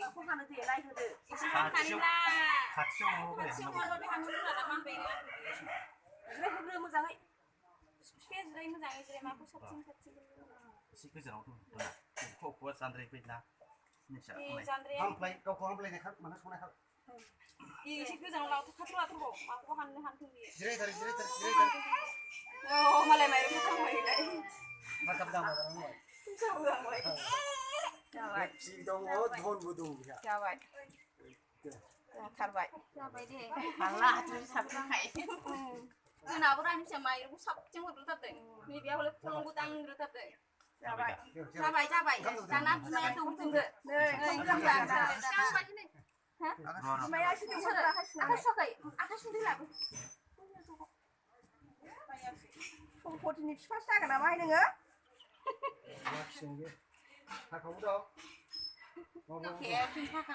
माखौ हानो दे लायहोदो खाथियाव ओमफ्राय होग्रो मोजाङै फिफाया जिराय मोजाङै जिराय माखौ साबसिन एसे गोजानाव खौवा जानद्राय फैना हामफ्लाय गावखौ हामफ्लायनाय माने संनाय एसे गोजानाव लाथ'बाव माखौबा हानथों बियो जिरायथार मालाय माइरंखौ खांबायलाय माखाब दामाजानांबाय जाबाय दङ धनबो दं बिहा जाबाय जाथारबाय जाबाय दे हाला हाथुरि साबजाखाय जोंनाबो रानि फिसा माइरंखौ साबसिन हरग्रोथारदों नैबेयाव हले खलंखौ दांग्रोथारदों जाबाय दाना बिमाया दौथोंबो नै ओंखाम जानोसै बिमाया एसे दौथारो आखाइ सुदै लाबो सम्पतिनि बिफासो जागोन नामाहाय नोङो थाखाबो दं